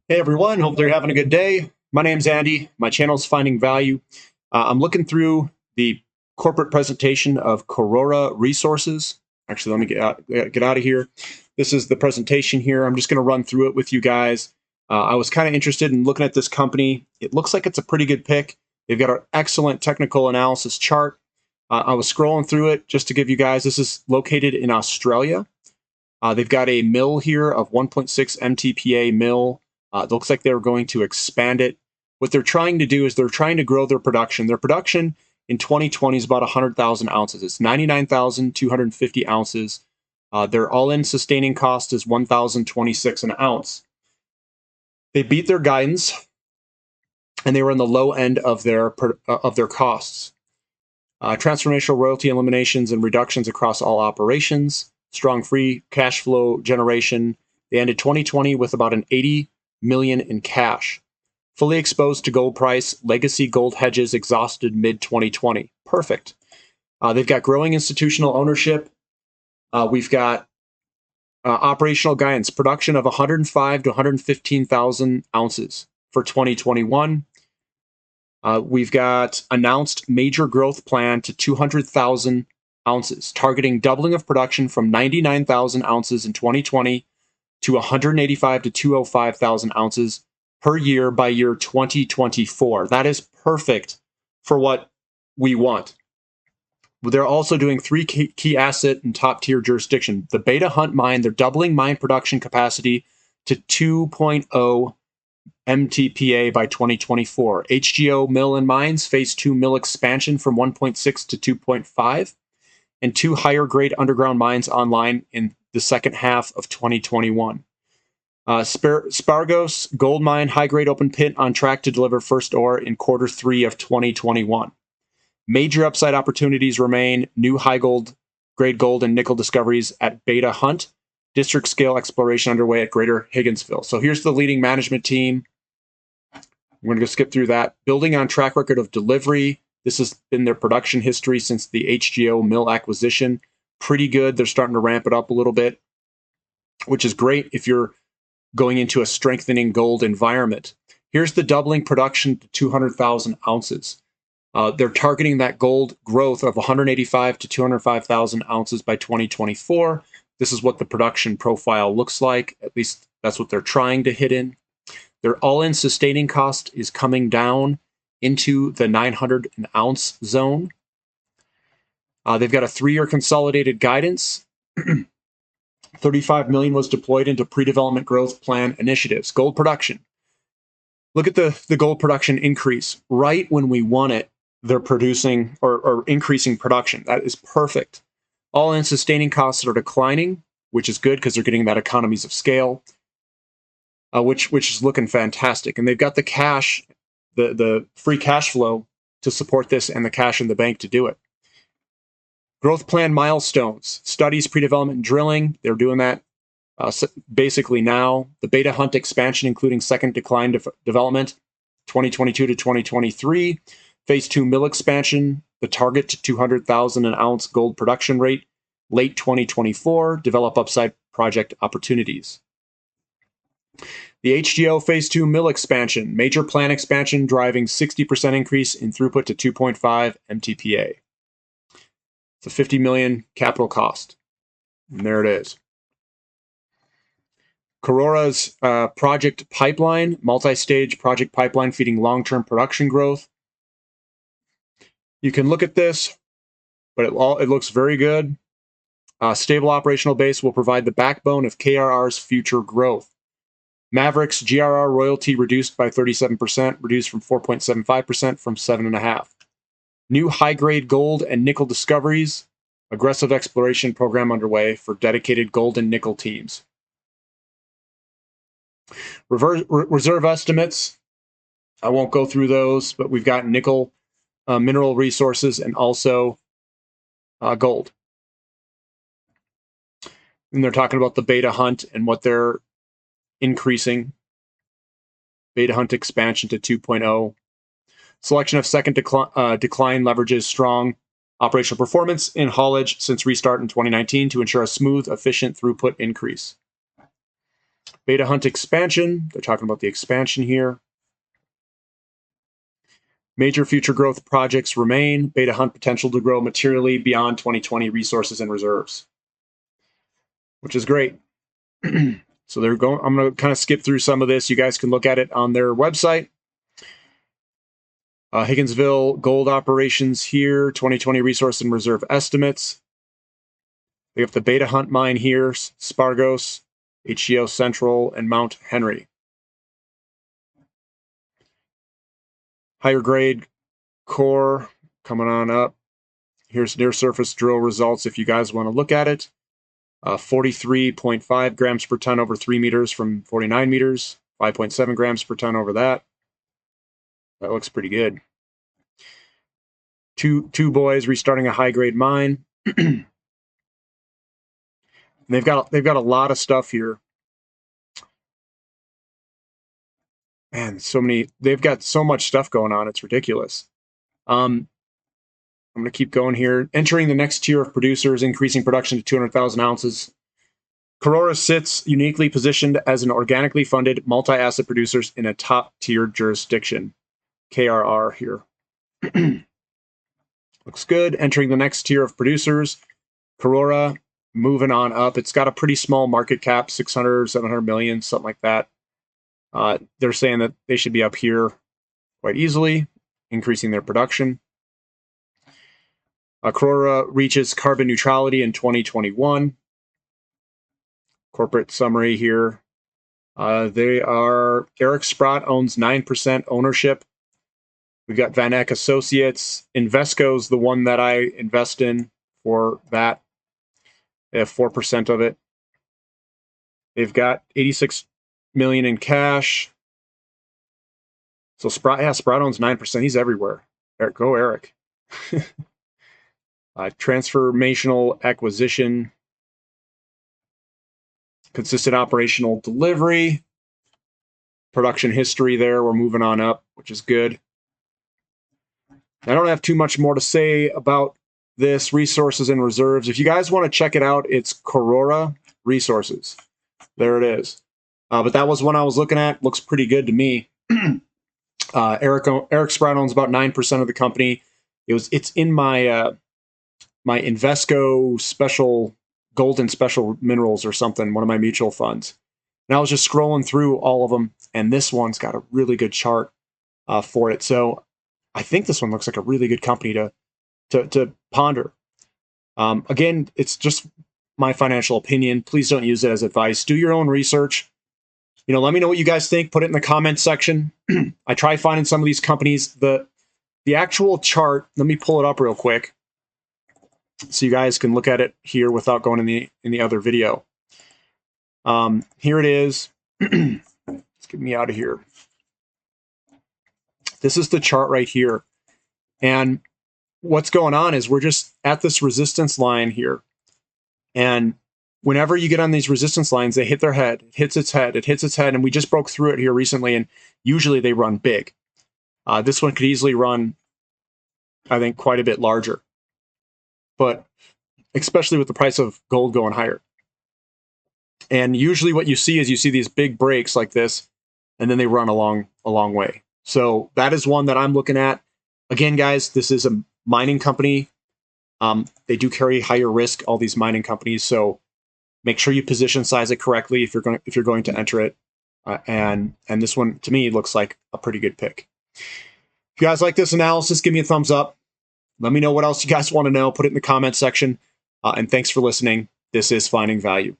Hey everyone, hope they're having a good day. My name's Andy. My channel's Finding Value. I'm looking through the corporate presentation of Karora Resources. Actually, let me get out of here. This is the presentation here. I'm just going to run through it with you guys. I was kind of interested in looking at this company. It looks like it's a pretty good pick. They've got an excellent technical analysis chart. I was scrolling through it just to give you guys, this is located in Australia. They've got a mill here of 1.6 MTPA mill. It looks like they're going to expand it. What they're trying to do is they're trying to grow their production. Their production in 2020 is about 100,000 ounces. It's 99,250 ounces. Their all-in sustaining cost is 1,026 an ounce. They beat their guidance, and they were in the low end of their costs. Transformational royalty eliminations and reductions across all operations. Strong free cash flow generation. They ended 2020 with about an 80 million in cash. Fully exposed to gold price, legacy gold hedges exhausted mid-2020. Perfect. They've got growing institutional ownership. We've got operational guidance, production of 105 to 115,000 ounces for 2021. We've got announced major growth plan to 200,000 ounces, targeting doubling of production from 99,000 ounces in 2020 to 185 to 205,000 ounces per year by year 2024. That is perfect for what we want. They're also doing three key asset and top tier jurisdiction. The Beta Hunt mine, they're doubling mine production capacity to 2.0 MTPA by 2024. HGO mill and mines, phase 2 mill expansion from 1.6 to 2.5, and 2 higher grade underground mines online in the second half of 2021. Spargos gold mine high grade open pit on track to deliver first ore in Q3 of 2021. Major upside opportunities remain. New high grade gold and nickel discoveries at Beta Hunt. District scale exploration underway at Greater Higginsville. So here's the leading management team. We're going to skip through that. Building on track record of delivery. This has been their production history since the HGO mill acquisition. Pretty good. They're starting to ramp it up a little bit, which is great if you're going into a strengthening gold environment. Here's the doubling production to 200,000 ounces. They're targeting that gold growth of 185 to 205,000 ounces by 2024. This is what the production profile looks like. At least that's what they're trying to hit in. Their all-in sustaining cost is coming down into the 900 an ounce zone. They've got a 3-year consolidated guidance. 35 million was deployed into pre-development growth plan initiatives. Gold production. Look at the gold production increase. Right when we want it, they're producing or increasing production. That is perfect. All-in sustaining costs are declining, which is good because they're getting that economies of scale, which is looking fantastic. And they've got the cash, the free cash flow to support this and the cash in the bank to do it. Growth plan milestones, studies, pre-development drilling. They're doing that basically now. The Beta Hunt expansion, including second decline development, 2022 to 2023. Phase 2 mill expansion, the target to 200,000 an ounce gold production rate, late 2024. Develop upside project opportunities. The HGO Phase 2 mill expansion, major plant expansion driving 60% increase in throughput to 2.5 MTPA. It's a 50 million capital cost. And there it is. Karora's project pipeline, multi-stage project pipeline feeding long-term production growth. You can look at this, but it looks very good. Stable operational base will provide the backbone of KRR's future growth. Mavericks GRR royalty reduced by 37%, reduced from 4.75% from 7.5%. New high-grade gold and nickel discoveries. Aggressive exploration program underway for dedicated gold and nickel teams. Reserve estimates. I won't go through those, but we've got nickel mineral resources and also gold. And they're talking about the Beta Hunt and what they're increasing. Beta Hunt expansion to 2.0. Selection of second decline leverages strong operational performance in haulage since restart in 2019 to ensure a smooth, efficient throughput increase. Beta Hunt expansion. They're talking about the expansion here. Major future growth projects remain. Beta Hunt potential to grow materially beyond 2020 resources and reserves, which is great. So they're going. I'm going to kind of skip through some of this. You guys can look at it on their website. Higginsville gold operations here, 2020 resource and reserve estimates. We have the Beta Hunt mine here, Spargos, HGO Central, and Mount Henry. Higher grade core coming on up. Here's near surface drill results if you guys want to look at it. 43.5 grams per ton over 3 meters from 49 meters, 5.7 grams per ton over that. That looks pretty good. Two boys restarting a high grade mine. They've got a lot of stuff here. Man, they've got so much stuff going on, it's ridiculous. I'm going to keep going here. Entering the next tier of producers, increasing production to 200,000 ounces. Karora sits uniquely positioned as an organically funded multi-asset producers in a top-tier jurisdiction. KRR here. Looks good. Entering the next tier of producers. Karora moving on up. It's got a pretty small market cap, 600, 700 million, something like that. They're saying that they should be up here quite easily, increasing their production. Karora reaches carbon neutrality in 2021. Corporate summary here. Eric Sprott owns 9% ownership. We've got Van Eck Associates. Invesco's the one that I invest in for that. They have 4% of it. They've got 86 million in cash. So Sprott owns 9%. He's everywhere. Go Eric. Transformational acquisition. Consistent operational delivery. Production history there. We're moving on up, which is good. I don't have too much more to say about this resources and reserves. If you guys want to check it out, it's Karora Resources. There it is. But that was one I was looking at. Looks pretty good to me. Eric Sprott owns about 9% of the company. It's in my my Invesco special golden special minerals or something, one of my mutual funds. And I was just scrolling through all of them, and this one's got a really good chart for it. So I think this one looks like a really good company to ponder. Again, it's just my financial opinion. Please don't use it as advice. Do your own research. Let me know what you guys think. Put it in the comments section. I try finding some of these companies. The actual chart, let me pull it up real quick so you guys can look at it here without going in the other video. Here it is. Let's get me out of here. This is the chart right here. And what's going on is we're just at this resistance line here. And whenever you get on these resistance lines, they hit their head, it hits its head, and we just broke through it here recently, and usually they run big. This one could easily run, I think, quite a bit larger. But especially with the price of gold going higher. And usually what you see is these big breaks like this, and then they run a long way. So that is one that I'm looking at. Again, guys, this is a mining company. They do carry higher risk, all these mining companies. So make sure you position size it correctly if you're going to enter it. And this one, to me, looks like a pretty good pick. If you guys like this analysis, give me a thumbs up. Let me know what else you guys want to know. Put it in the comment section. And thanks for listening. This is Finding Value.